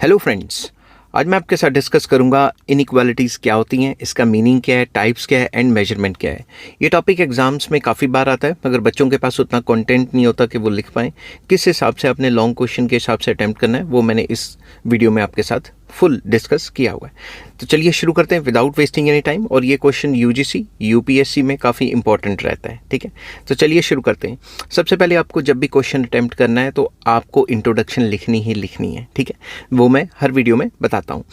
Hello friends, आज मैं आपके साथ डिस्कस करूंगा इनइक्वालिटीज़ क्या होती हैं, इसका मीनिंग क्या है, टाइप्स क्या है एंड मेजरमेंट क्या है। ये टॉपिक एग्जाम्स में काफ़ी बार आता है, मगर बच्चों के पास उतना कंटेंट नहीं होता कि वो लिख पाएँ। किस हिसाब से अपने लॉन्ग क्वेश्चन के हिसाब से अटैम्प्ट करना है वो मैंने इस वीडियो में आपके साथ फुल डिस्कस किया हुआ है। तो चलिए शुरू करते हैं विदाउट वेस्टिंग एनी टाइम। और ये क्वेश्चन यूजीसी यूपीएससी में काफ़ी इंपॉर्टेंट रहता है, ठीक है। तो चलिए शुरू करते हैं। सबसे पहले आपको जब भी क्वेश्चन अटैम्प्ट करना है तो आपको इंट्रोडक्शन लिखनी ही लिखनी है, ठीक है। वो मैं हर वीडियो में बताता हूँ।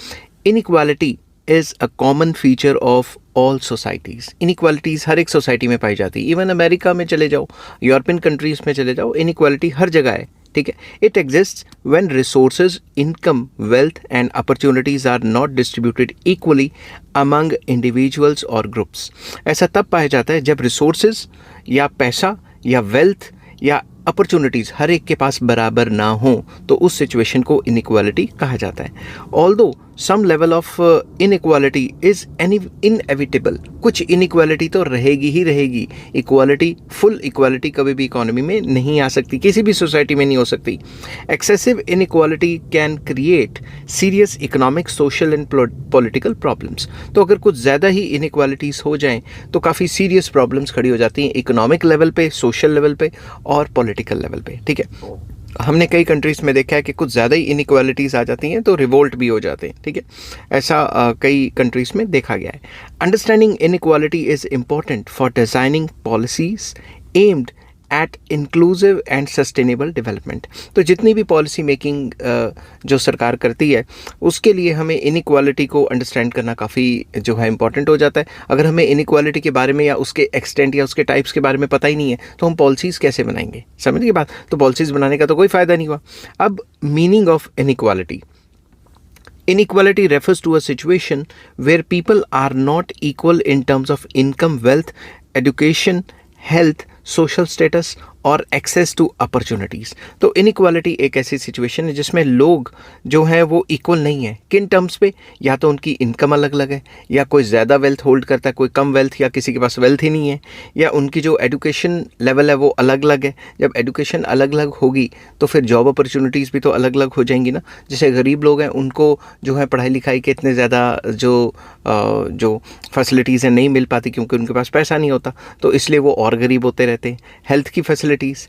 Inequality is a common feature of all societies. Inequalities हर एक सोसाइटी में पाई जाती है। इवन अमेरिका में चले जाओ, यूरोपियन कंट्रीज़ में चले जाओ, इनइक्वालिटी हर जगह है, ठीक है। It exist when resources, income, wealth and opportunities are not distributed equally among individuals और ग्रुप्स। ऐसा तब पाया जाता है जब रिसोर्सेज या पैसा या वेल्थ या अपॉर्चुनिटीज़ हर एक के पास बराबर ना हो, तो उस सिचुएशन को इनइक्वालिटी कहा जाता है। Although some level of inequality is inevitable. कुछ इनइक्वालिटी तो रहेगी ही रहेगी। इक्वालिटी, फुल इक्वालिटी कभी भी इकोनॉमी में नहीं आ सकती, किसी भी सोसाइटी में नहीं हो सकती। Excessive inequality can create serious economic, social and political problems. तो अगर कुछ ज़्यादा ही इनइक्वालिटीज़ हो जाएं तो काफ़ी सीरियस प्रॉब्लम्स खड़ी हो जाती हैं, इकोनॉमिक लेवल पे, सोशल लेवल पे और पॉलिटिकल लेवल पे, ठीक है। हमने कई कंट्रीज़ में देखा है कि कुछ ज़्यादा ही इनइक्वालिटीज़ आ जाती हैं तो रिवोल्ट भी हो जाते हैं, ठीक है। ऐसा कई कंट्रीज़ में देखा गया है। Understanding inequality is important for designing policies aimed at inclusive and sustainable development. तो जितनी भी पॉलिसी मेकिंग जो सरकार करती है उसके लिए हमें इनइक्वालिटी को अंडरस्टैंड करना काफ़ी जो है इम्पॉर्टेंट हो जाता है। अगर हमें इनइक्वालिटी के बारे में या उसके एक्सटेंट या उसके टाइप्स के बारे में पता ही नहीं है तो हम पॉलिसीज़ कैसे बनाएंगे, समझ की बात। तो पॉलिसीज़ बनाने का तो कोई फ़ायदा नहीं हुआ। अब meaning of inequality. Inequality refers to a situation where people are not equal in terms of income, wealth, education, health, social status और एक्सेस टू अपॉर्चुनिटीज़। तो इनइक्वालिटी एक ऐसी सिचुएशन है जिसमें लोग जो हैं वो इक्वल नहीं है। किन टर्म्स पे? या तो उनकी इनकम अलग अलग है, या कोई ज़्यादा वेल्थ होल्ड करता है, कोई कम वेल्थ, या किसी के पास वेल्थ ही नहीं है, या उनकी जो एजुकेशन लेवल है वो अलग अलग है। जब एजुकेशन अलग अलग होगी तो फिर जॉब अपॉर्चुनिटीज़ भी तो अलग अलग हो जाएंगी ना। जैसे गरीब लोग हैं उनको जो है पढ़ाई लिखाई के इतने ज़्यादा जो फैसिलिटीज़ हैं नहीं मिल पाती क्योंकि उनके पास पैसा नहीं होता, तो इसलिए वो और गरीब होते रहते हैं। हेल्थ की फैसिलिटीज़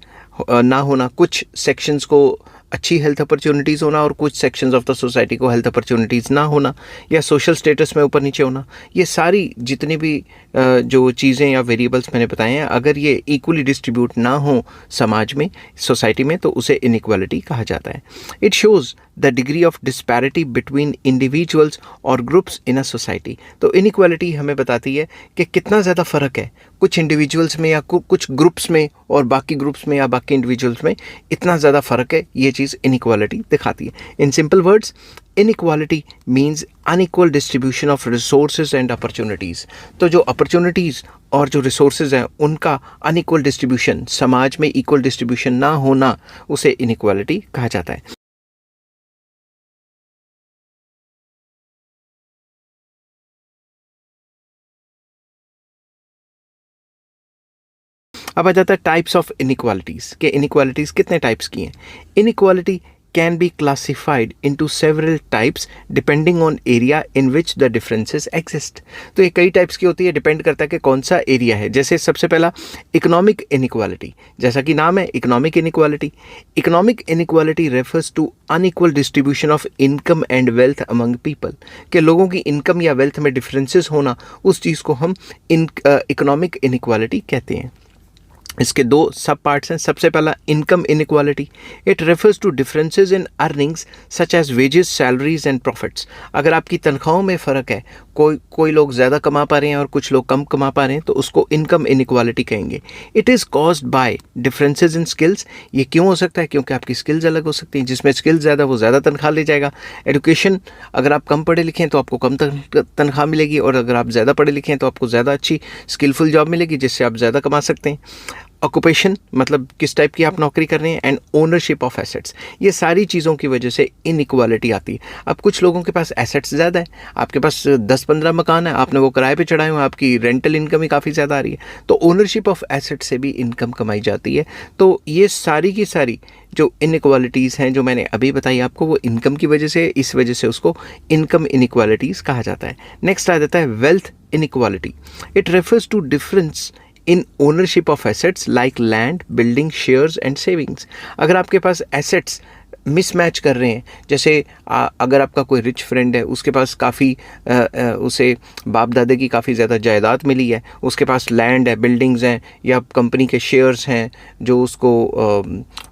ना होना, कुछ सेक्शंस को अच्छी हेल्थ अपॉर्चुनिटीज़ होना और कुछ सेक्शंस ऑफ द सोसाइटी को हेल्थ अपॉर्चुनिटीज़ ना होना, या सोशल स्टेटस में ऊपर नीचे होना, ये सारी जितनी भी जो चीज़ें या वेरिएबल्स मैंने बताए हैं, अगर ये इक्वली डिस्ट्रीब्यूट ना हो समाज में, सोसाइटी में, तो उसे इनइक्वालिटी कहा जाता है। It shows the degree of disparity between individuals और ग्रुप्स इन अ सोसाइटी। तो इनइक्वालिटी हमें बताती है कि कितना ज़्यादा फ़र्क है कुछ इंडिविजुअल्स में या कुछ ग्रुप्स में और बाकी ग्रुप्स में या बाकी इंडिविजुअल्स में, इतना ज़्यादा फ़र्क है। ये चीज़ इनइक्वालिटी दिखाती है। In simple words, inequality means unequal distribution of resources and opportunities. तो जो अपॉर्चुनिटीज़ और जो रिसोर्सेज हैं उनका अनइक्वल डिस्ट्रीब्यूशन, समाज में इक्वल डिस्ट्रीब्यूशन ना होना, उसे इनइक्वालिटी कहा जाता है। अब आ जाता है टाइप्स ऑफ इनइक्वालिटीज़ के इनइक्वालिटीज़ कितने टाइप्स की हैं। Inequality can be classified into several types depending on area in which the differences exist. तो ये कई टाइप्स की होती है, डिपेंड करता है कि कौन सा एरिया है। जैसे सबसे पहला इकोनॉमिक इनइक्वालिटी, जैसा कि नाम है economic inequality. Economic inequality refers to unequal distribution of income and wealth among people. कि लोगों की इनकम या वेल्थ में डिफरेंसेस होना, उस चीज़ को हम इकोनॉमिक इनइक्वालिटी कहते हैं। इसके दो सब पार्ट्स हैं। सबसे पहला income inequality. It refers to differences in earnings such as wages, salaries and profits. अगर आपकी तनख्वाहों में फ़र्क है, कोई लोग ज़्यादा कमा पा रहे हैं और कुछ लोग कम कमा पा रहे हैं, तो उसको इनकम इनइक्वालिटी कहेंगे। It is caused by differences in skills. ये क्यों हो सकता है? क्योंकि आपकी स्किल्स अलग हो सकती हैं। जिसमें स्किल्स ज़्यादा वो ज़्यादा तनख्वाह ले जाएगा। एजुकेशन, अगर आप कम पढ़े लिखे हैं तो आपको कम तनख्वाह मिलेगी, और अगर आप ज़्यादा पढ़े लिखे हैं तो आपको ज़्यादा अच्छी स्किलफुल जॉब मिलेगी जिससे आप ज़्यादा कमा सकते हैं। ऑक्यूपेशन मतलब किस टाइप की आप नौकरी कर रहे हैं, एंड ओनरशिप ऑफ एसेट्स। ये सारी चीज़ों की वजह से इनइक्वालिटी आती है। अब कुछ लोगों के पास एसेट्स ज़्यादा है, आपके पास 10-15 मकान है, आपने वो किराए पे चढ़ाए हुए, आपकी रेंटल इनकम ही काफ़ी ज़्यादा आ रही है, तो ओनरशिप ऑफ एसेट्स से भी इनकम कमाई जाती है। तो ये सारी की सारी जो इनइक्वालिटीज़ हैं जो मैंने अभी बताई आपको, वो इनकम की वजह से, इस वजह से उसको इनकम इनइक्वालिटीज़ कहा जाता है। नेक्स्ट आ जाता है wealth inequality. It refers to difference in ownership of assets like land, building, shares and savings. अगर आपके पास एसेट्स मिसमैच कर रहे हैं, जैसे अगर आपका कोई रिच फ्रेंड है, उसके पास काफ़ी उसे बाप दादे की काफ़ी ज़्यादा जायदाद मिली है, उसके पास लैंड है, बिल्डिंग्स हैं, या कंपनी के शेयर्स हैं जो उसको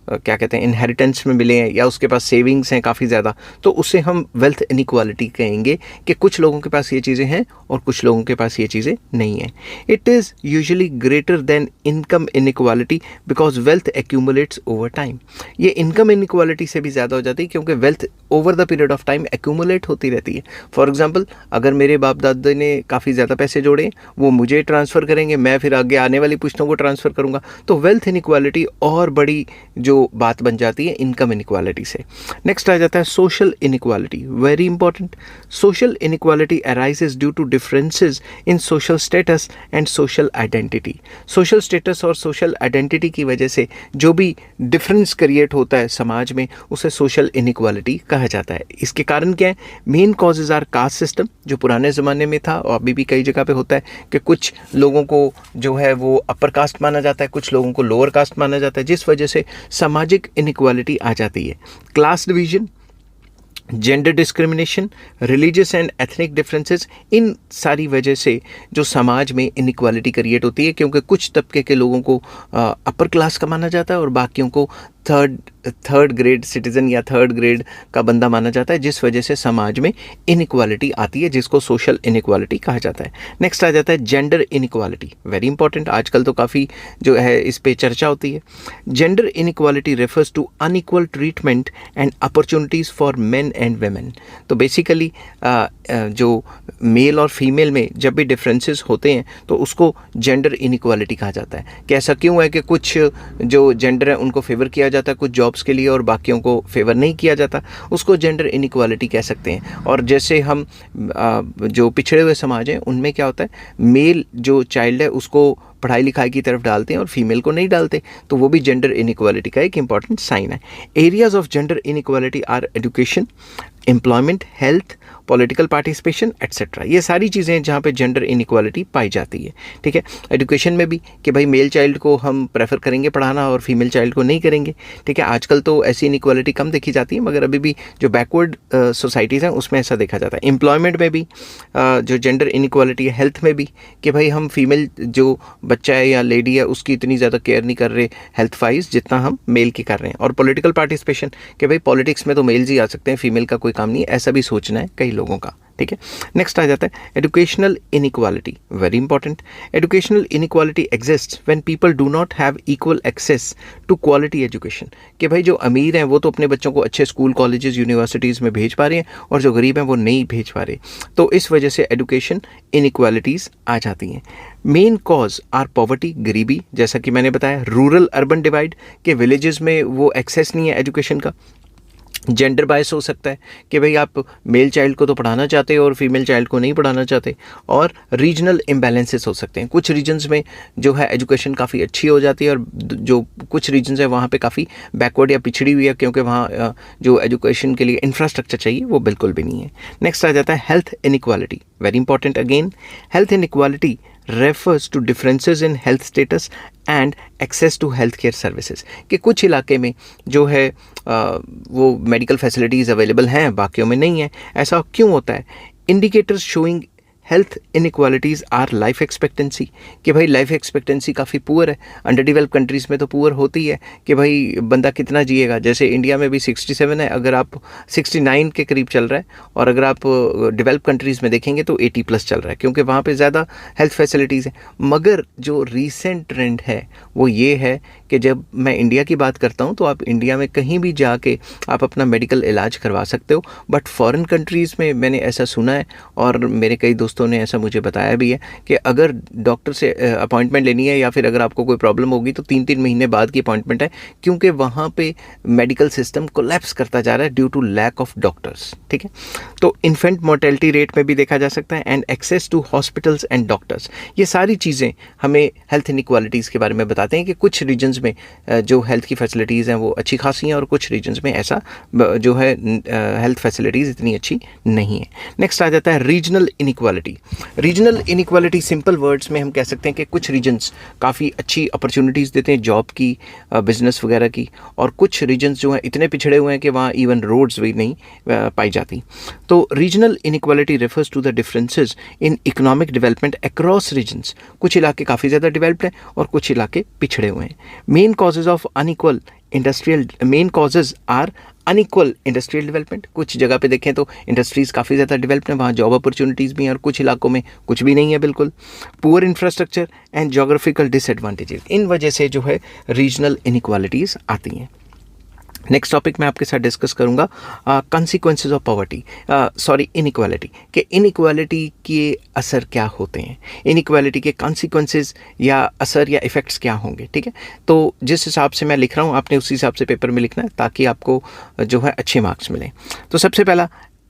क्या कहते हैं इनहेरिटेंस में मिले हैं, या उसके पास सेविंग्स हैं काफ़ी ज़्यादा, तो उसे हम वेल्थ इनइक्वालिटी कहेंगे कि कुछ लोगों के पास ये चीज़ें हैं और कुछ लोगों के पास ये चीज़ें नहीं हैं। It is usually greater than income inequality because wealth accumulates over time. ये इनकम इनइक्वालिटी से भी ज़्यादा हो जाती है क्योंकि wealth over the period of time accumulate होती रहती है। फॉर एग्जांपल, अगर मेरे बाप दादा ने काफ़ी ज़्यादा पैसे जोड़े, वो मुझे ट्रांसफ़र करेंगे, मैं फिर आगे आने वाली पुश्तों को ट्रांसफ़र करूँगा, तो वेल्थ इनइक्वालिटी और बड़ी जो बात बन जाती है इनकम इनइक्वालिटी से। नेक्स्ट आ जाता है social inequality, very important. Social inequality arises due to differences in social status and social identity. Social status और सोशल आइडेंटिटी की वजह से जो भी डिफरेंस क्रिएट होता है समाज में, उसे सोशल इनइक्वालिटी कहा जाता है। इसके कारण क्या है? Main causes are caste system, जो पुराने ज़माने में था और अभी भी कई जगह पे होता है कि कुछ लोगों को जो है वो अपर कास्ट माना जाता है, कुछ लोगों को लोअर कास्ट माना जाता है, जिस वजह से सामाजिक इनइक्वालिटी आ जाती है। Class division, gender discrimination, religious and ethnic differences, इन सारी वजह से जो समाज में इनइक्वालिटी क्रिएट होती है, क्योंकि कुछ तबके के लोगों को अपर क्लास का माना जाता है और बाकियों को थर्ड ग्रेड सिटीज़न या थर्ड ग्रेड का बंदा माना जाता है, जिस वजह से समाज में इनइक्वालिटी आती है, जिसको सोशल इनइक्वालिटी कहा जाता है। नेक्स्ट आ जाता है जेंडर इनइक्वालिटी, वेरी इंपॉर्टेंट, आजकल तो काफ़ी जो है इस पे चर्चा होती है। Gender inequality refers to unequal treatment and opportunities for men and women. तो बेसिकली जो मेल और फीमेल में जब भी डिफरेंसेस होते हैं तो उसको जेंडर इनइक्वालिटी कहा जाता है। कि ऐसा क्यों है कि कुछ जो जेंडर है उनको फेवर किया जाता है कुछ जॉब्स के लिए और बाकियों को फेवर नहीं किया जाता, उसको जेंडर इनइक्वालिटी कह सकते हैं। और जैसे हम जो पिछड़े हुए समाज हैं उनमें क्या होता है, मेल जो चाइल्ड है उसको पढ़ाई लिखाई की तरफ डालते हैं और फीमेल को नहीं डालते, तो वो भी जेंडर इनइक्वालिटी का एक इंपॉर्टेंट साइन है। Areas of gender inequality are education, employment, health, political participation etcetera. ये सारी चीज़ें जहाँ पे जेंडर इनइक्वालिटी पाई जाती है। ठीक है, एजुकेशन में भी कि भाई मेल चाइल्ड को हम प्रेफर करेंगे पढ़ाना और फीमेल चाइल्ड को नहीं करेंगे। ठीक है, आजकल तो ऐसी इनइक्वालिटी कम देखी जाती है, मगर अभी भी जो बैकवर्ड सोसाइटीज़ हैं उसमें ऐसा देखा जाता है। एम्प्लॉयमेंट में भी जो जेंडर इनइक्वालिटी है, हेल्थ में भी कि भाई हम फीमेल जो बच्चा है या लेडी है उसकी इतनी ज़्यादा केयर नहीं कर रहे हेल्थ वाइज जितना हम मेल की कर रहे हैं। और पॉलिटिकल पार्टिसिपेशन कि भाई पॉलिटिक्स में तो मेल्स ही आ सकते हैं, फीमेल का कोई काम नहीं है, ऐसा भी सोचना है कई लोगों का। ठीक है, नेक्स्ट आ जाता है educational inequality, very important. Educational inequality exist when people do not have equal access to quality education. कि भाई जो अमीर हैं वो तो अपने बच्चों को अच्छे स्कूल, कॉलेजेस, यूनिवर्सिटीज़ में भेज पा रहे हैं और जो गरीब हैं वो नहीं भेज पा रहे, तो इस वजह से एजुकेशन इनइक्वालिटीज़ आ जाती हैं। मेन कॉज आर पॉवर्टी, गरीबी, जैसा कि मैंने बताया, रूरल अर्बन डिवाइड के विलेजेस में वो एक्सेस नहीं है एजुकेशन का। जेंडर बायस हो सकता है कि भाई आप मेल चाइल्ड को तो पढ़ाना चाहते हो और फीमेल चाइल्ड को नहीं पढ़ाना चाहते। और रीजनल इम्बैलेंसेस हो सकते हैं, कुछ रीजन्स में जो है एजुकेशन काफ़ी अच्छी हो जाती है और जो कुछ रीजन्स है वहाँ पे काफ़ी बैकवर्ड या पिछड़ी हुई है, क्योंकि वहाँ जो एजुकेशन के लिए इंफ्रास्ट्रक्चर चाहिए वो बिल्कुल भी नहीं है। नेक्स्ट आ जाता है health inequality, very important again. Health inequality refers to differences in health status and access to health care services. कि कुछ इलाके में जो है वो मेडिकल फैसिलिटीज़ अवेलेबल हैं, बाकियों में नहीं है। ऐसा क्यों होता है? Indicators showing health inequalities our life expectancy, कि भाई लाइफ एक्सपेक्टेंसी काफ़ी पुअर है। अंडर डेवलप कंट्रीज़ में तो पुअर होती है कि भाई बंदा कितना जिएगा, जैसे इंडिया में भी 67 है, अगर आप 69 के करीब चल रहा है, और अगर आप डेवलप कंट्रीज़ में देखेंगे तो 80+ चल रहा है, क्योंकि वहाँ पे ज़्यादा हेल्थ फैसिलिटीज़ हैं। मगर जो रीसेंट ट्रेंड है वो ये है कि जब मैं इंडिया की बात करता हूँ तो आप इंडिया में कहीं भी जाके आप अपना मेडिकल इलाज करवा सकते हो, बट फॉरेन कंट्रीज़ में मैंने ऐसा सुना है और मेरे कई दोस्तों ने ऐसा मुझे बताया भी है कि अगर डॉक्टर से अपॉइंटमेंट लेनी है या फिर अगर आपको कोई प्रॉब्लम होगी तो 3-3 महीने बाद की अपॉइंटमेंट है, क्योंकि वहाँ पे मेडिकल सिस्टम कोलैप्स करता जा रहा है due to lack of doctors. ठीक है, तो इन्फेंट मोर्टेलिटी रेट में भी देखा जा सकता है and access to hospitals and doctors, ये सारी चीज़ें हमें हेल्थ इनइक्वालिटीज़ के बारे में बताते हैं कि कुछ रीजन्स में जो हेल्थ की फैसिलिटीज़ हैं वो अच्छी खासी हैं और कुछ रीजन्स में ऐसा जो है हेल्थ फैसिलिटीज़ इतनी अच्छी नहीं है। नेक्स्ट आ जाता है regional inequality. Regional inequality simple words में हम कह सकते हैं कि कुछ रीजन्स काफ़ी अच्छी अपॉर्चुनिटीज़ देते हैं जॉब की, बिजनेस वगैरह की, और कुछ रीजन्स जो हैं इतने पिछड़े हुए हैं कि वहाँ इवन रोड्स भी नहीं पाई जाती। तो regional inequality refers to the differences in economic development across regions. कुछ इलाके काफ़ी ज़्यादा डेवलप्ड हैं और कुछ इलाके पिछड़े हुए हैं। Main causes of unequal unequal industrial development. कुछ जगह पे देखें तो इंडस्ट्रीज़ काफ़ी ज़्यादा डेवलप्ड हैं, वहाँ जॉब अपॉर्चुनिटीज़ भी हैं, और कुछ इलाकों में कुछ भी नहीं है बिल्कुल। Poor infrastructure and geographical disadvantages, इन वजह से जो है रीजनल इनइक्वालिटीज़ आती हैं। नेक्स्ट टॉपिक मैं आपके साथ डिस्कस करूंगा कॉन्सिक्वेंसेस ऑफ पॉवर्टी इनइक्वालिटी, कि इनइक्वालिटी के असर क्या होते हैं, इनइक्वालिटी के कॉन्सिक्वेंसेस या असर या इफ़ेक्ट्स क्या होंगे। ठीक है, तो जिस हिसाब से मैं लिख रहा हूँ आपने उसी हिसाब से पेपर में लिखना है ताकि आपको जो है अच्छे मार्क्स मिलें। तो सबसे पहला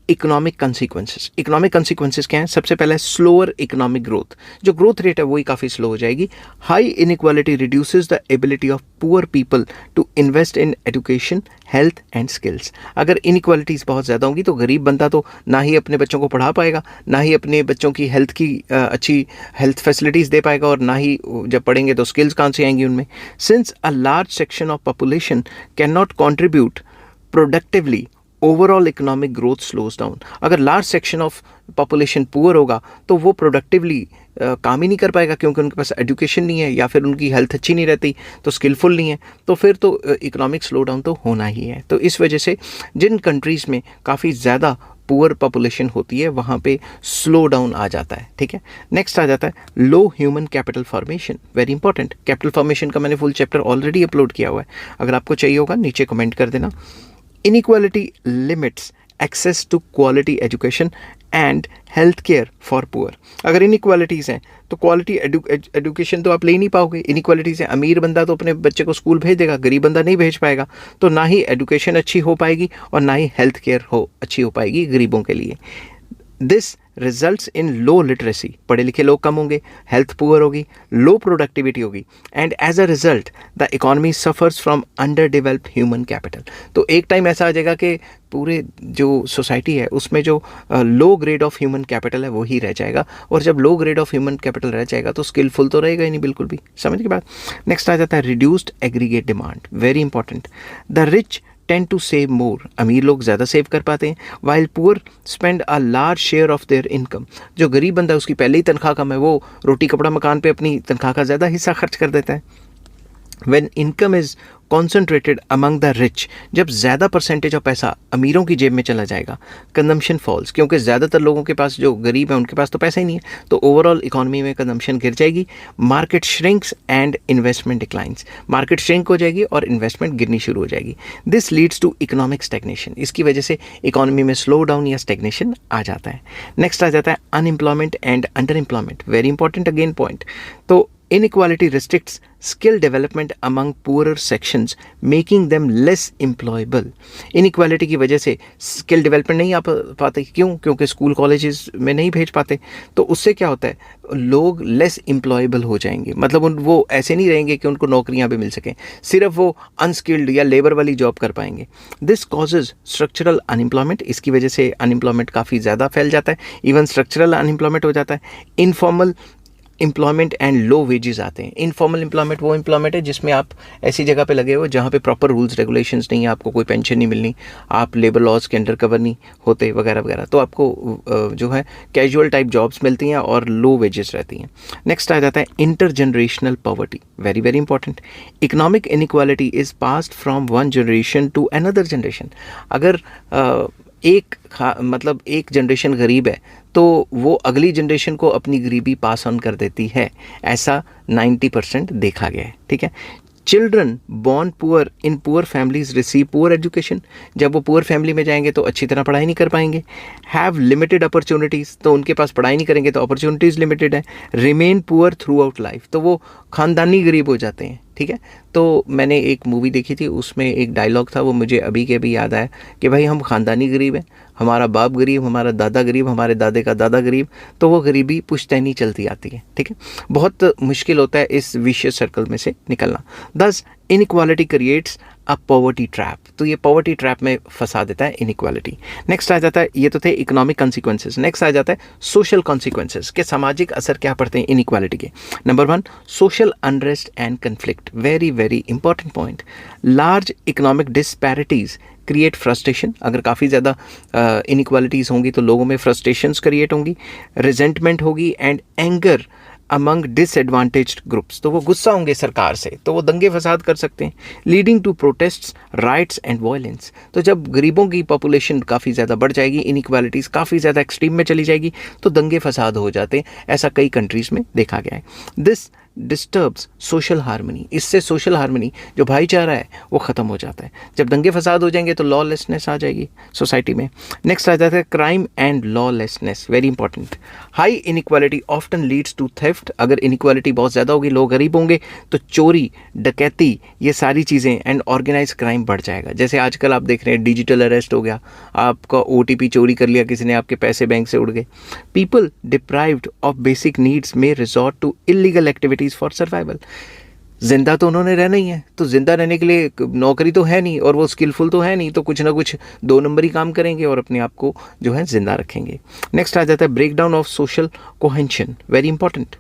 इकोनॉमिक कंसिक्वेंसेस। इकोनॉमिक कंसिक्वेंसेस क्या हैं? सबसे पहले स्लोअर इकोनॉमिक ग्रोथ, जो ग्रोथ रेट है वही काफ़ी स्लो हो जाएगी। High inequality reduces the ability of poor people to invest in education, health and skills. अगर इनइक्वालिटीज़ बहुत ज़्यादा होंगी तो गरीब बंदा तो ना ही अपने बच्चों को पढ़ा पाएगा, ना ही अपने बच्चों की हेल्थ की अच्छी हेल्थ फैसिलिटीज़ दे पाएगा, और ना ही जब पढ़ेंगे तो स्किल्स कहाँ से आएंगी उनमें। Since a large section of population can not contribute productively, overall economic growth slows down. अगर large section of population poor होगा तो वो प्रोडक्टिवली काम ही नहीं कर पाएगा, क्योंकि उनके पास एजुकेशन नहीं है या फिर उनकी हेल्थ अच्छी नहीं रहती, तो स्किलफुल नहीं है, तो फिर तो इकोनॉमिक स्लो डाउन तो होना ही है। तो इस वजह से जिन कंट्रीज़ में काफ़ी ज़्यादा पुअर पॉपुलेशन होती है वहाँ पे स्लो डाउन आ जाता है। ठीक है, नेक्स्ट आ जाता है low human capital formation. Very important, capital formation का मैंने फुल चैप्टर ऑलरेडी अपलोड किया हुआ है, अगर आपको चाहिए होगा नीचे कमेंट कर देना। Inequality limits access to quality education and health care for poor। अगर इनइक्वालिटीज़ हैं तो क्वालिटी एजुकेशन तो आप ले नहीं पाओगे। इनइक्वालिटीज़ हैं, अमीर बंदा तो अपने बच्चे को स्कूल भेज देगा, गरीब बंदा नहीं भेज पाएगा, तो ना ही एजुकेशन अच्छी हो पाएगी और ना ही हेल्थ केयर अच्छी हो पाएगी गरीबों के लिए। This results in low literacy, पढ़े लिखे लोग कम होंगे, हेल्थ पुअर होगी, लो प्रोडक्टिविटी होगी, and as a result the economy suffers from underdeveloped human capital. तो एक टाइम ऐसा आ जाएगा कि पूरे जो सोसाइटी है उसमें जो low grade of human capital है वो ही रह जाएगा, और जब low grade of human capital रह जाएगा तो स्किलफुल तो रहेगा ही नहीं बिल्कुल भी। समझ के बाद नेक्स्ट आ जाता है reduced aggregate demand. Very important, the rich tend to save more, अमीर लोग ज़्यादा सेव कर पाते हैं, while poor spend a large share of their income. जो गरीब बंदा है उसकी पहले ही तनख्वाह कम है, वो रोटी कपड़ा मकान पे अपनी तनख्वाह का ज़्यादा हिस्सा खर्च कर देता है। When income is concentrated among the rich, जब ज़्यादा परसेंटेज ऑफ पैसा अमीरों की जेब में चला जाएगा, कंजम्पशन फॉल्स, क्योंकि ज़्यादातर लोगों के पास, जो गरीब है उनके पास तो पैसा ही नहीं है, तो ओवरऑल इकोनॉमी में कंजम्पशन गिर जाएगी। Market shrinks and investment declines, market shrink हो जाएगी और इन्वेस्टमेंट गिरनी शुरू हो जाएगी। This leads to economic stagnation, इसकी वजह से इकोनॉमी में स्लो डाउन या स्टैग्नेशन आ जाता है। नेक्स्ट आ जाता है unemployment and underemployment. Very important again point. तो inequality restricts skill development among poorer sections, making them less employable। inequality की वजह से स्किल डेवलपमेंट नहीं आ पाते, क्यों? क्योंकि स्कूल कॉलेजेस में नहीं भेज पाते, तो उससे क्या होता है, लोग लेस एम्प्लॉयबल हो जाएंगे, मतलब वो ऐसे नहीं रहेंगे कि उनको नौकरियां भी मिल सकें, सिर्फ वो अनस्किल्ड या लेबर वाली जॉब कर पाएंगे। दिस कॉजेज स्ट्रक्चरल अनएम्प्लॉयमेंट, इसकी वजह से अनएम्प्लॉयमेंट काफ़ी ज़्यादा फैल जाता है, इवन स्ट्रक्चरल अनएम्प्लॉयमेंट हो जाता है। Informal employment and low wages आते हैं। इनफॉर्मल एम्प्लॉयमेंट वो एम्प्लॉयमेंट है जिसमें आप ऐसी जगह पे लगे हो जहाँ पे प्रॉपर रूल्स रेगुलेशंस नहीं है, आपको कोई पेंशन नहीं मिलनी, आप लेबर लॉज के अंडर कवर नहीं होते वगैरह वगैरह, तो आपको जो है कैजुअल टाइप जॉब्स मिलती हैं और लो वेजेस रहती हैं। नेक्स्ट आ जाता है intergenerational poverty. Very very important, economic inequality is passed from one generation to another generation. अगर मतलब एक जनरेशन गरीब है तो वो अगली जनरेशन को अपनी गरीबी पास ऑन कर देती है, ऐसा 90% देखा गया है। ठीक है, children born poor in poor families receive poor education, जब वो पुअर फैमिली में जाएंगे तो अच्छी तरह पढ़ाई नहीं कर पाएंगे। हैव लिमिटेड अपॉर्चुनिटीज़, तो उनके पास पढ़ाई नहीं करेंगे तो अपॉर्चुनिटीज़ लिमिटेड है। Remain poor through out life, तो वो खानदानी गरीब हो जाते हैं। ठीक है, तो मैंने एक मूवी देखी थी, उसमें एक डायलॉग था, वो मुझे अभी के अभी याद आया कि भाई हम खानदानी गरीब हैं, हमारा बाप गरीब, हमारा दादा गरीब, हमारे दादे का दादा गरीब, तो वो गरीबी पुश्तैनी चलती आती है। ठीक है, बहुत मुश्किल होता है इस विशियस सर्कल में से निकलना। दस inequality creates a poverty trap, तो ये पॉवर्टी ट्रैप में फंसा देता है इनइक्वालिटी। नेक्स्ट आ जाता है, ये तो थे इकोनॉमिक कॉन्सिक्वेंसेस, नेक्स्ट आ जाता है सोशल कॉन्सिक्वेंसेस, के सामाजिक असर क्या पड़ते हैं इनइक्वालिटी के। Number 1 social unrest and conflict, very very important point. Large economic disparities create frustration, अगर काफ़ी ज़्यादा इनइक्वालिटीज़ होंगी तो लोगों में फ्रस्ट्रेशंस क्रिएट होंगी, रिजेंटमेंट होगी and anger among disadvantaged groups, तो वो गुस्सा होंगे सरकार से, तो वो दंगे फसाद कर सकते हैं। Leading to protests riots and violence, तो जब गरीबों की पॉपुलेशन काफ़ी ज़्यादा बढ़ जाएगी, इनइक्वालिटीज़ काफ़ी ज़्यादा एक्सट्रीम में चली जाएगी, तो दंगे फसाद हो जाते हैं, ऐसा कई कंट्रीज़ में देखा गया है। दिस डिस्टर्ब्स सोशल हार्मनी, इससे सोशल हार्मनी जो भाईचारा है वो ख़त्म हो जाता है। जब दंगे फसाद हो जाएंगे तो लॉलेसनेस आ जाएगी सोसाइटी में। नेक्स्ट आ जाता है crime and lawlessness, very important. High inequality often leads to theft, अगर इनइक्वालिटी बहुत ज़्यादा होगी, लोग गरीब होंगे तो चोरी डकैती ये सारी चीज़ें एंड ऑर्गेनाइज क्राइम बढ़ जाएगा। जैसे आजकल आप देख रहे हैं डिजिटल अरेस्ट हो गया, आपका OTP चोरी कर लिया किसी ने, आपके पैसे बैंक से उड़ गए। People deprived of basic needs में resort to illegal activities for survival, जिंदा तो उन्होंने रहना ही है, तो जिंदा रहने के लिए नौकरी तो है नहीं और वो स्किलफुल तो है नहीं, तो कुछ ना कुछ 2 नंबरी काम करेंगे और अपने आप को जो है जिंदा रखेंगे। नेक्स्ट आ जाता है break down of social cohesion, very important.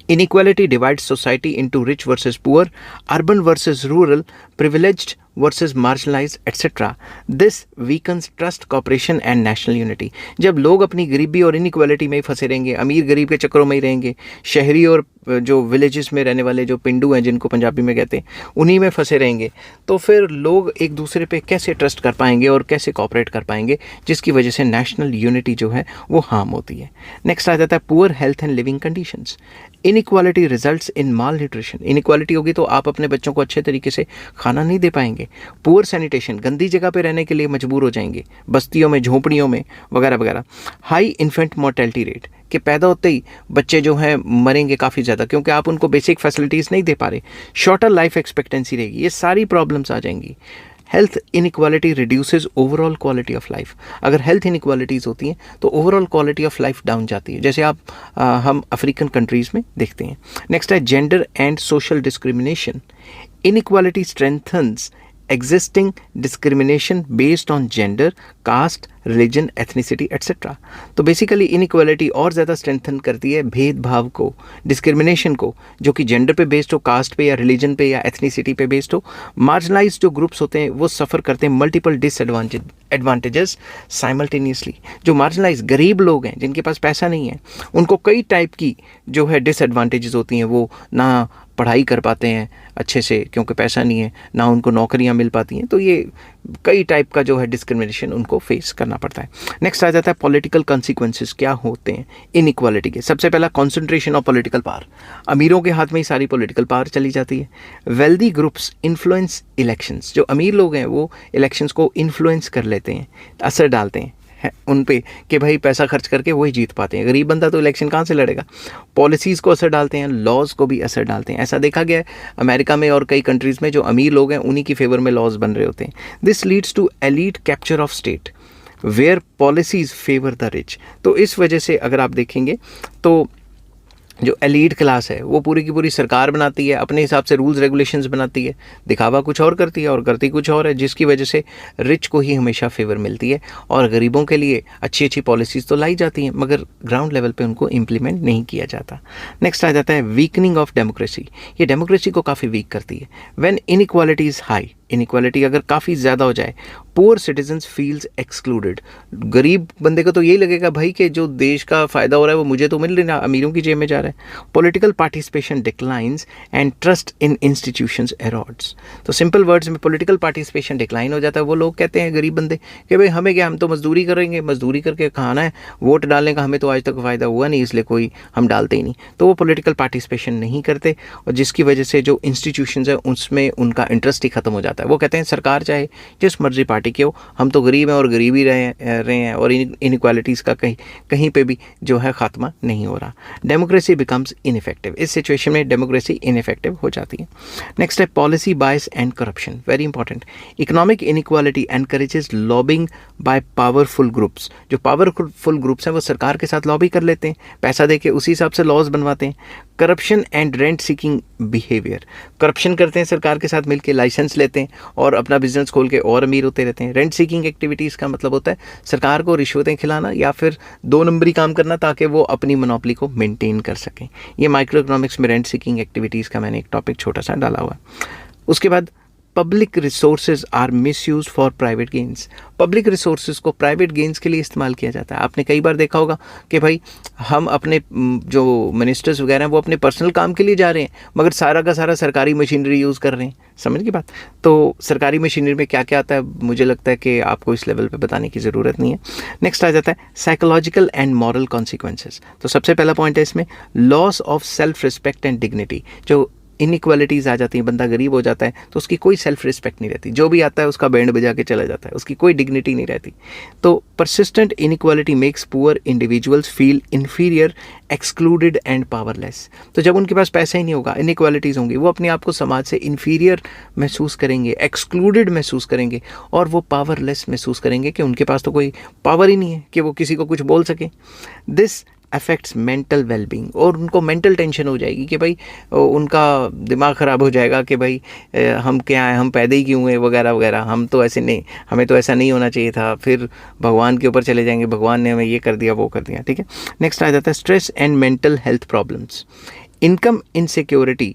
Inequality divides society into rich versus poor, urban versus rural, privileged versus marginalized, etc. This weakens trust, cooperation and national unity. जब लोग अपनी गरीबी और इनइक्वालिटी में ही फंसे रहेंगे, अमीर गरीब के चक्करों में ही रहेंगे, शहरी और जो विलेजेस में रहने वाले जो पिंडू हैं जिनको पंजाबी में कहते हैं, उन्हीं में फंसे रहेंगे, तो फिर लोग एक दूसरे पे कैसे ट्रस्ट कर पाएंगे और कैसे कॉपरेट कर पाएंगे, जिसकी वजह से नेशनल यूनिटी जो है वो हार्म होती है। नेक्स्ट आ जाता है poor health and living conditions. Inequality results in mall nutrition, inequality होगी तो आप अपने बच्चों को अच्छे तरीके से खाना नहीं दे पाएंगे। पुअर सैनिटेशन, गंदी जगह पे रहने के लिए मजबूर हो जाएंगे, बस्तियों में, झोंपड़ियों में वगैरह वगैरह। हाई इन्फेंट मोर्टेलिटी रेट, कि पैदा होते ही बच्चे जो हैं मरेंगे काफ़ी ज़्यादा, क्योंकि आप उनको बेसिक फैसिलिटीज़ नहीं दे पा रहे। शॉर्टर लाइफ एक्सपेक्टेंसी रहेगी, ये सारी प्रॉब्लम्स आ जाएंगी। Health inequality reduces overall quality of life, अगर हेल्थ इनइक्वालिटीज़ होती हैं तो overall quality of life down जाती है, जैसे हम अफ्रीकन कंट्रीज़ में देखते हैं। नेक्स्ट है gender and social discrimination. Inequality strengthens existing discrimination based on gender, caste, religion, ethnicity, etc. तो बेसिकली इनइक्वालिटी और ज़्यादा स्ट्रेंथन करती है भेदभाव को, डिस्क्रिमिनेशन को, जो कि जेंडर पे बेस्ड हो, कास्ट पे या रिलीजन पे या एथनिसिटी पे बेस्ड हो। मार्जिनलाइज्ड जो ग्रुप्स होते हैं वो सफ़र करते हैं मल्टीपल डिसएडवांटेजेस साइमल्टेनियसली। जो मार्जिनलाइज गरीब लोग हैं जिनके पास पैसा नहीं है, उनको कई टाइप की जो है डिसएडवांटेजेस होती हैं, वो ना पढ़ाई कर पाते हैं अच्छे से क्योंकि पैसा नहीं है, ना उनको नौकरियां मिल पाती हैं, तो ये कई टाइप का जो है डिस्क्रिमिनेशन उनको फेस करना पड़ता है। नेक्स्ट आ जाता है पॉलिटिकल कॉन्सिक्वेंसेस क्या होते हैं इनइक्वालिटी के। सबसे पहला कॉन्सेंट्रेशन ऑफ पॉलिटिकल पावर, अमीरों के हाथ में ही सारी पॉलिटिकल पावर चली जाती है। वेल्दी ग्रुप्स इन्फ्लुएंस इलेक्शंस, जो अमीर लोग हैं वो इलेक्शंस को इन्फ्लुएंस कर लेते हैं, असर डालते हैं उन पे कि भाई पैसा खर्च करके वही जीत पाते हैं। गरीब बंदा तो इलेक्शन कहाँ से लड़ेगा। पॉलिसीज़ को असर डालते हैं, लॉज को भी असर डालते हैं। ऐसा देखा गया है अमेरिका में और कई कंट्रीज़ में, जो अमीर लोग हैं उन्हीं की फेवर में लॉज बन रहे होते हैं। This leads to elite capture of state where policies favour the rich. तो इस वजह से अगर आप देखेंगे तो जो एलीट क्लास है वो पूरी की पूरी सरकार बनाती है, अपने हिसाब से रूल्स रेगुलेशंस बनाती है, दिखावा कुछ और करती है और करती कुछ और है, जिसकी वजह से रिच को ही हमेशा फेवर मिलती है और गरीबों के लिए अच्छी अच्छी पॉलिसीज़ तो लाई जाती हैं मगर ग्राउंड लेवल पे उनको इम्प्लीमेंट नहीं किया जाता। नेक्स्ट आ जाता है वीकनिंग ऑफ डेमोक्रेसी। ये डेमोक्रेसी को काफ़ी वीक करती है। When inequality is high, inequality अगर काफ़ी ज़्यादा हो जाए, पुअर सिटीजन्स फील्स एक्सक्लूडेड। गरीब बंदे को तो यही लगेगा भाई कि जो देश का फ़ायदा हो रहा है वो मुझे तो मिल रहा है, अमीरों की जेब में जा रहा है। Political participation declines and trust in institutions erodes. तो सिंपल वर्ड्स में पॉलिटिकल पार्टिसिपेशन डिक्लाइन हो जाता है। वो लोग कहते हैं गरीब बंदे कि भाई हमें क्या, हम तो मजदूरी करेंगे, मजदूरी करके खाना है, वोट डालने का हमें तो आज तक फ़ायदा हुआ नहीं, इसलिए कोई हम डालते ही नहीं। तो वो पॉलिटिकल पार्टिसिपेशन नहीं करते और जिसकी वजह से जो इंस्टीट्यूशंस है उसमें उनका इंटरेस्ट ही खत्म हो जाता है। वो कहते हैं सरकार चाहे जिस मर्जी पार्टी के हो, हम तो गरीब हैं और गरीब ही रहे हैं और इनइक्वालिटीज़ का कहीं पे भी जो है खात्मा नहीं हो रहा। Democracy becomes ineffective. इस सिचुएशन में डेमोक्रेसी इनइफेक्टिव हो जाती है। नेक्स्ट है policy bias and corruption, very important. Economic inequality encourages lobbying by powerful groups. जो पावरफुल ग्रुप्स हैं वो सरकार के साथ लॉबी कर लेते हैं, पैसा देके उसी हिसाब से लॉज बनवाते हैं। Corruption and rent seeking behaviour, corruption करते हैं सरकार के साथ मिलकर, लाइसेंस लेते हैं और अपना बिजनेस खोल के और अमीर होते रहते हैं। रेंट सीकिंग एक्टिविटीज़ का मतलब होता है सरकार को रिश्वतें खिलाना या फिर 2 नंबरी काम करना ताकि वो अपनी मोनोपोली को मेंटेन कर सकें। ये माइक्रो इकोनॉमिक्स में रेंट सीकिंग एक्टिविटीज़ का मैंने एक टॉपिक छोटा सा डाला हुआ है। उसके बाद public resources are misuse for private gains. Public resources को प्राइवेट गेन्स के लिए इस्तेमाल किया जाता है। आपने कई बार देखा होगा कि भाई हम अपने जो मिनिस्टर्स वगैरह हैं वो अपने पर्सनल काम के लिए जा रहे हैं मगर सारा का सारा सरकारी मशीनरी यूज़ कर रहे हैं। समझ की बात? तो सरकारी मशीनरी में क्या क्या आता है मुझे लगता है कि आपको इस लेवल पे बताने की ज़रूरत नहीं है। नेक्स्ट आ जाता है साइकोलॉजिकल एंड मॉरल कॉन्सिक्वेंसेस। तो सबसे पहला पॉइंट है इसमें loss of self respect and dignity. जो इनइक्वालिटीज़ आ जाती हैं, बंदा गरीब हो जाता है तो उसकी कोई सेल्फ रिस्पेक्ट नहीं रहती, जो भी आता है उसका बैंड बजा के चला जाता है, उसकी कोई डिग्निटी नहीं रहती। तो persistent inequality makes poor individuals feel inferior, excluded and powerless. तो जब उनके पास पैसा ही नहीं होगा, इनइक्वालिटीज़ होंगी, वो अपने आप को समाज से इन्फीरियर महसूस करेंगे, एक्सक्लूडेड महसूस करेंगे और वो पावरलेस महसूस करेंगे कि उनके पास तो कोई पावर ही नहीं है कि वो किसी को कुछ बोल सके। दिस अफेक्ट्स मेंटल वेलबींग, और उनको मेंटल टेंशन हो जाएगी कि भाई उनका दिमाग ख़राब हो जाएगा कि भाई हम क्या हैं, हम पैदा ही क्यों हुए वगैरह वगैरह, हम तो ऐसे नहीं, हमें तो ऐसा नहीं होना चाहिए था। फिर भगवान के ऊपर चले जाएंगे, भगवान ने हमें ये कर दिया वो कर दिया। ठीक है। नेक्स्ट आ जाता है stress and mental health problems. Income insecurity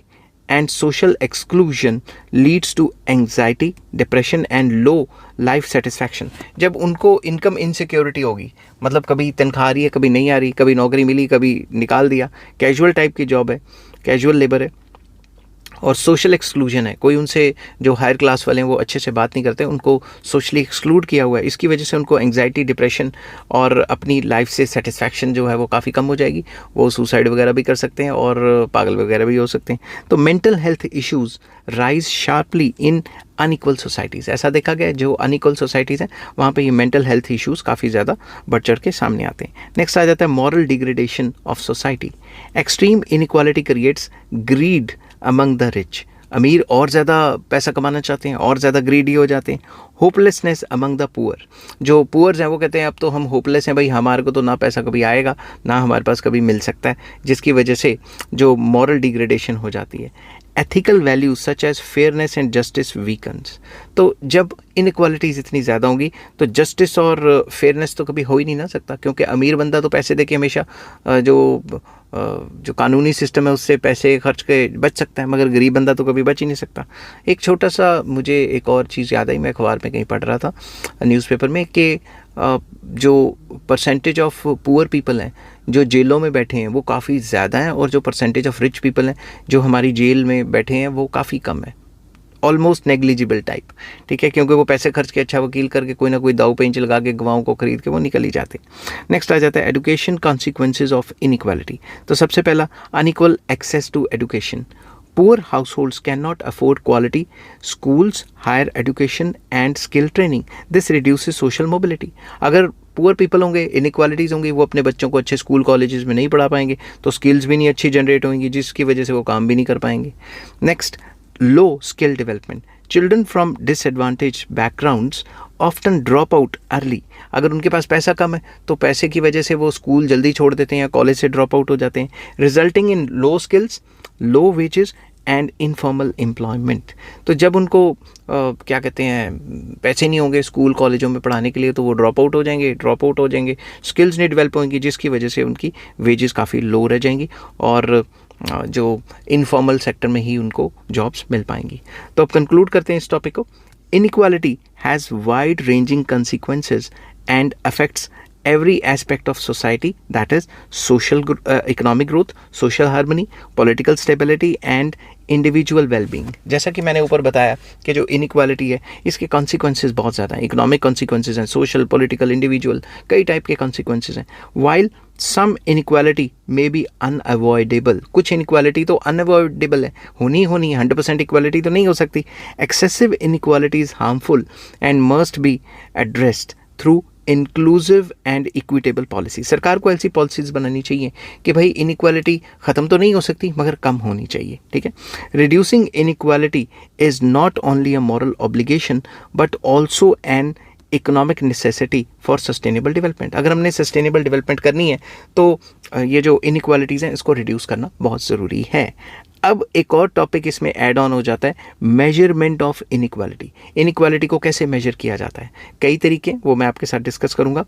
and social exclusion leads to anxiety, depression and low life satisfaction। जब उनको इनकम इनसिक्योरिटी होगी, मतलब कभी तनख्वाह आ रही है, कभी नहीं आ रही, कभी नौकरी मिली, कभी निकाल दिया, कैजुअल टाइप की जॉब है, कैजुअल लेबर है, और सोशल एक्सक्लूजन है, कोई उनसे जो हायर क्लास वाले हैं वो अच्छे से बात नहीं करते, उनको सोशली एक्सक्लूड किया हुआ है। इसकी वजह से उनको एंग्जाइटी, डिप्रेशन और अपनी लाइफ से सेटिस्फैक्शन जो है वो काफ़ी कम हो जाएगी। वो सुसाइड वगैरह भी कर सकते हैं और पागल वगैरह भी हो सकते हैं। तो mental health issues rise sharply इन अनइक्वल सोसाइटीज़। ऐसा देखा गया है जो अनइक्वल सोसाइटीज़ हैं वहाँ पे ये मेंटल हेल्थ इश्यूज़ काफ़ी ज़्यादा बढ़ चढ़ के सामने आते हैं। नेक्स्ट आ जाता है moral degradation of society. Extreme inequality creates greed among the rich. अमीर और ज़्यादा पैसा कमाना चाहते हैं और ज़्यादा ग्रीडी हो जाते हैं। Hopelessness among the poor. जो पुअर्स हैं वो कहते हैं अब तो हम होपलेस हैं भाई, हमारे को तो ना पैसा कभी आएगा ना हमारे पास कभी मिल सकता है, जिसकी वजह से जो मॉरल डिग्रेडेशन हो जाती है। Ethical values such as fairness and justice weakens. तो जब इनइक्वालिटीज़ इतनी ज़्यादा होंगी तो जस्टिस और फेयरनेस तो कभी हो ही नहीं ना सकता, क्योंकि अमीर बंदा तो पैसे दे के हमेशा जो कानूनी सिस्टम है उससे पैसे खर्च के बच सकता है, मगर गरीब बंदा तो कभी बच ही नहीं सकता। एक छोटा सा मुझे एक और चीज़ याद आई, मैं अखबार में कहीं पढ़ रहा था न्यूज़पेपर में कि जो परसेंटेज ऑफ पुअर पीपल हैं जो जेलों में बैठे हैं वो काफ़ी ज़्यादा हैं, और जो परसेंटेज ऑफ रिच पीपल हैं जो हमारी जेल में बैठे हैं वो काफ़ी कम है, ऑलमोस्ट नेग्लिजिबल टाइप। ठीक है, क्योंकि वो पैसे खर्च के अच्छा वकील करके कोई ना कोई दाव पेंच लगा के गवाहों को खरीद के वो निकल ही जाते। नेक्स्ट आ जाता है एजुकेशन कॉन्सिक्वेंसेज ऑफ इनइक्वालिटी। तो सबसे पहला unequal access to education. Poor households cannot afford quality schools, higher education and skill training. This reduces social mobility. अगर पुअर पीपल होंगे, इनइक्वालिटीज़ होंगी, वो अपने बच्चों को अच्छे स्कूल कॉलेजेस में नहीं पढ़ा पाएंगे तो स्किल्स भी नहीं अच्छी जनरेट होंगी, जिसकी वजह से वो काम भी नहीं कर पाएंगे। Next, low skill development. Children from disadvantage backgrounds often drop out early. अगर उनके पास पैसा कम है तो पैसे की वजह से वो स्कूल जल्दी छोड़ देते हैं या कॉलेज से ड्रॉप आउट हो जाते हैं, resulting in low skills, low wages and informal employment. तो जब उनको क्या कहते हैं पैसे नहीं होंगे स्कूल कॉलेजों में पढ़ाने के लिए तो वो ड्रॉप आउट हो जाएंगे, स्किल्स नहीं डेवलप होंगी, जिसकी वजह से उनकी वेजेस काफ़ी लो रह जाएंगी और जो इनफॉर्मल सेक्टर में ही उनको जॉब्स मिल पाएंगी। तो अब कंक्लूड करते हैं इस टॉपिक को। inequality has wide ranging consequences and affects every aspect of society, that is economic growth, social harmony, political stability and individual wellbeing. जैसा कि मैंने ऊपर बताया कि जो इनइक्वालिटी है इसके कॉन्सिक्वेंसेस बहुत ज़्यादा हैं, इकोनॉमिक कॉन्सिक्वेंसेस हैं, सोशल, पॉलिटिकल, इंडिविजुअल, कई टाइप के कॉन्सिक्वेंसेस हैं। While some inequality may be unavoidable, कुछ इनइक्वालिटी तो अनअवॉइडेबल है, होनी 100% इक्वालिटी तो नहीं हो सकती। Excessive inequality is harmful and must be addressed through inclusive and equitable policy. सरकार को ऐसी पॉलिसीज़ बनानी चाहिए कि भाई इनइक्वालिटी ख़त्म तो नहीं हो सकती मगर कम होनी चाहिए, ठीक है। Reducing inequality is not only a moral obligation but also an economic necessity for sustainable development. अगर हमने सस्टेनेबल डेवलपमेंट करनी है तो ये जो इनइक्वालिटीज़ हैं इसको रिड्यूस करना बहुत ज़रूरी है। अब एक और टॉपिक इसमें ऐड ऑन हो जाता है, मेजरमेंट ऑफ इनइक्वालिटी। इनइक्वालिटी को कैसे मेजर किया जाता है, कई तरीके, वो मैं आपके साथ डिस्कस करूंगा।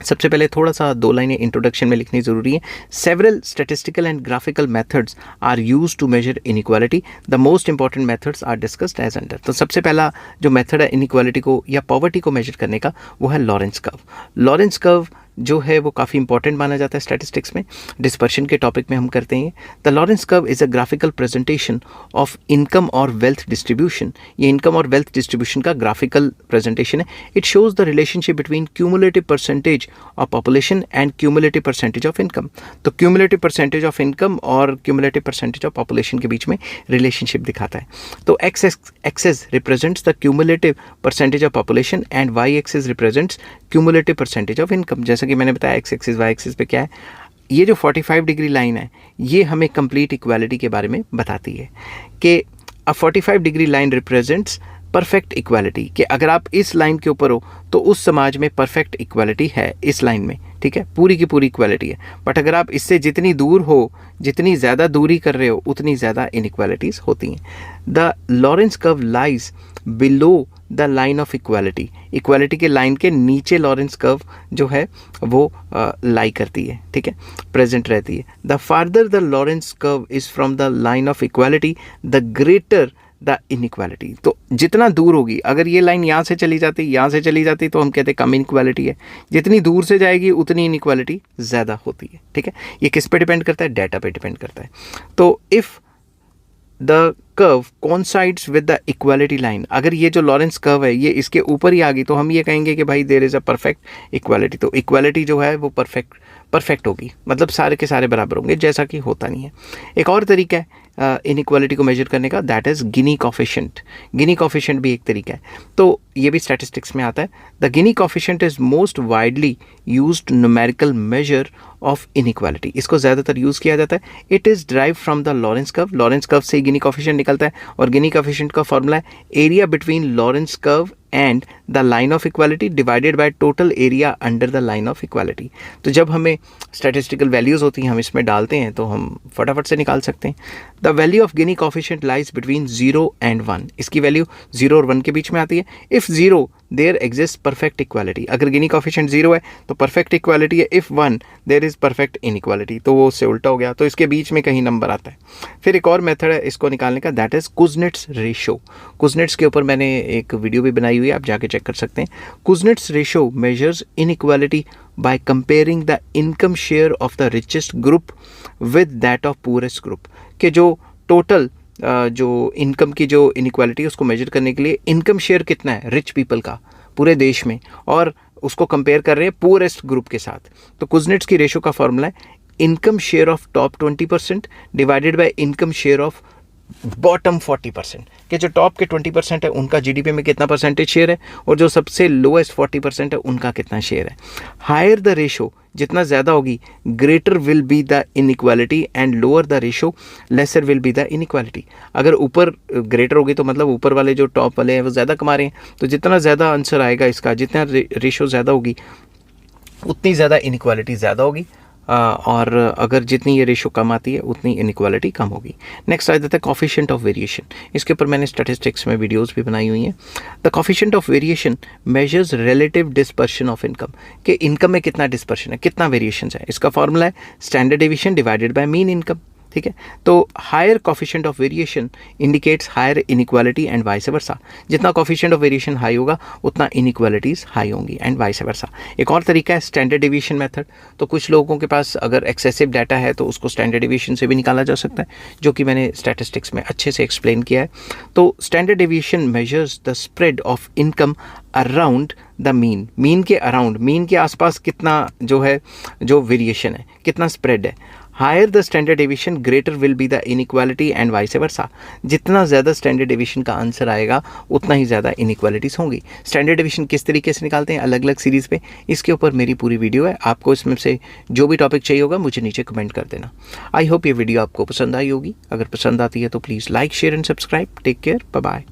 सबसे पहले थोड़ा सा 2 लाइनें इंट्रोडक्शन में लिखनी ज़रूरी है। Several statistical and graphical methods are used to measure inequality, the most important methods are discussed as under. तो सबसे पहला जो मेथड है इनइक्वालिटी को या पॉवर्टी को मेजर करने का वो है लॉरेंस कर्व। लॉरेंस कर्व जो है वो काफ़ी इंपॉर्टेंट माना जाता है स्टैटिस्टिक्स में, डिस्पर्शन के टॉपिक में हम करते हैं। The Lorenz curve is a graphical presentation of income और वेल्थ डिस्ट्रीब्यूशन। ये इनकम और वेल्थ डिस्ट्रीब्यूशन का ग्राफिकल प्रेजेंटेशन है। It shows the relationship between cumulative percentage of population and cumulative percentage of income. तो क्यूमुलेटिव परसेंटेज ऑफ इनकम और cumulative percentage of population के बीच में रिलेशनशिप दिखाता है। तो x axis represents the cumulative percentage of population and y axis represents cumulative percentage of income. जैसा कि मैंने बताया एक्स एक्सिस वाई एक्सिस पे क्या है, ये जो 45 डिग्री लाइन है ये हमें कंप्लीट इक्वालिटी के बारे में बताती है कि अ 45 degree line represents perfect equality, कि अगर आप इस लाइन के ऊपर हो तो उस समाज में परफेक्ट इक्वालिटी है इस लाइन में, ठीक है, पूरी की पूरी इक्वालिटी है। बट अगर आप इससे जितनी दूर हो, जितनी ज़्यादा दूरी कर रहे हो उतनी ज़्यादा इनइक्वालिटीज़ होती हैं। The Lorenz curve lies below the line of equality. Equality के लाइन के नीचे लॉरेंस कर्व जो है वो लाई करती है, ठीक है, प्रेजेंट रहती है। The farther the Lorenz curve is from the line of equality the greater the inequality. तो जितना दूर होगी, अगर ये लाइन यहाँ से चली जाती तो हम कहते हैं कम इनइक्वालिटी है, जितनी दूर से जाएगी उतनी इनइक्वालिटी ज़्यादा होती है, ठीक है। ये किस पे डिपेंड करता है, डाटा पे डिपेंड करता है। तो if the curve coincides with the equality line, अगर ये जो लॉरेंस कर्व है ये इसके ऊपर ही आ गई तो हम ये कहेंगे कि भाई there is a perfect equality. तो इक्वालिटी जो है वो परफेक्ट होगी, मतलब सारे के सारे बराबर होंगे, जैसा कि होता नहीं है। एक और तरीका है इनइक्वालिटी को मेजर करने का, that is Guinea coefficient. Guinea coefficient भी एक तरीका है, तो ये भी स्टैटिस्टिक्स में आता है। The Guinea coefficient is most widely used numerical measure of inequality. इसको ज़्यादातर यूज़ किया जाता है। It is drive from the Lorenz curve. Lawrence curve से गिनी कॉफिशिएंट निकलता है और गिनी कॉफिशिएंट का फॉर्मूला है area between Lawrence curve and the line of equality divided by total area under the line of equality. तो जब हमें स्टैटिस्टिकल वैल्यूज़ होती हैं हम इसमें डालते हैं तो हम फटाफट से निकाल सकते हैं। The value of Guinea coefficient lies between 0 and 1। इसकी वैल्यू 0 और 1 के बीच में आती है। If 0 there exist perfect equality. अगर गिनी कॉफिशिएंट 0 है तो परफेक्ट इक्वालिटी है। If 1 there is perfect inequality, तो वो उससे उल्टा हो गया, तो इसके बीच में कहीं नंबर आता है। फिर एक और मेथड है इसको निकालने का, दैट इज़ कुज़नेट्स रेशो। कुज़नेट्स के ऊपर मैंने एक वीडियो भी बनाई हुई है, आप जाके चेक कर सकते हैं। Kuznets ratio measures inequality by comparing the income share of the richest group with that of poorest group। कि जो टोटल जो इनकम की जो इनइक्वालिटी है उसको मेजर करने के लिए इनकम शेयर कितना है रिच पीपल का पूरे देश में, और उसको कंपेयर कर रहे हैं पुअरेस्ट ग्रुप के साथ। तो कुज़नेट्स की रेशो का फॉर्मूला है income share of top 20% divided by income share of bottom 40%। कि जो टॉप के 20% है उनका जीडीपी में कितना परसेंटेज शेयर है और जो सबसे लोएस्ट 40% है उनका कितना शेयर है। हायर द रेशो, जितना ज़्यादा होगी, greater will be the inequality and lower the ratio laser will be the inequality. अगर ऊपर ग्रेटर होगी तो मतलब ऊपर वाले जो टॉप वाले हैं वो ज़्यादा कमा रहे हैं, तो जितना ज़्यादा आंसर आएगा इसका, जितना रेशो ज़्यादा होगी उतनी ज़्यादा इनइक्वालिटी ज़्यादा होगी, और अगर जितनी ये रेशो कम आती है उतनी इनइक्वालिटी कम होगी। नेक्स्ट आ जाता है कॉफिशिएंट ऑफ वेरिएशन। इसके ऊपर मैंने स्टैटिस्टिक्स में वीडियोस भी बनाई हुई हैं। The coefficient of variation measures relative dispersion of income, कि इनकम में कितना डिस्पर्शन है, कितना वेरिएशन है। इसका फॉर्मूला है standard deviation divided by mean income, ठीक है। तो higher coefficient of variation indicates higher inequality and vice versa. जितना कोफिशिएंट ऑफ वेरिएशन हाई होगा उतना इनइक्वालिटीज़ हाई होंगी एंड वाइस वर्सा। एक और तरीका है स्टैंडर्ड डेविएशन मेथड। तो कुछ लोगों के पास अगर एक्सेसिव डाटा है तो उसको स्टैंडर्ड डेविएशन से भी निकाला जा सकता है, जो कि मैंने स्टैटिस्टिक्स में अच्छे से एक्सप्लेन किया है। तो standard deviation measures the spread of income around the mean. Mean के अराउंड, मीन के आसपास कितना जो है जो वेरिएशन है, कितना स्प्रेड है। Higher the standard deviation greater will be the inequality and vice versa. जितना ज़्यादा स्टैंडर्ड डेविएशन का आंसर आएगा उतना ही ज़्यादा इनइक्वालिटीज़ होंगी। स्टैंडर्ड डेविएशन किस तरीके से निकालते हैं अलग अलग सीरीज़ पे, इसके ऊपर मेरी पूरी वीडियो है। आपको इसमें से जो भी टॉपिक चाहिए होगा मुझे नीचे कमेंट कर देना। आई होप ये वीडियो आपको पसंद आई होगी। अगर पसंद आती है तो please like share and subscribe. Take care, bye bye.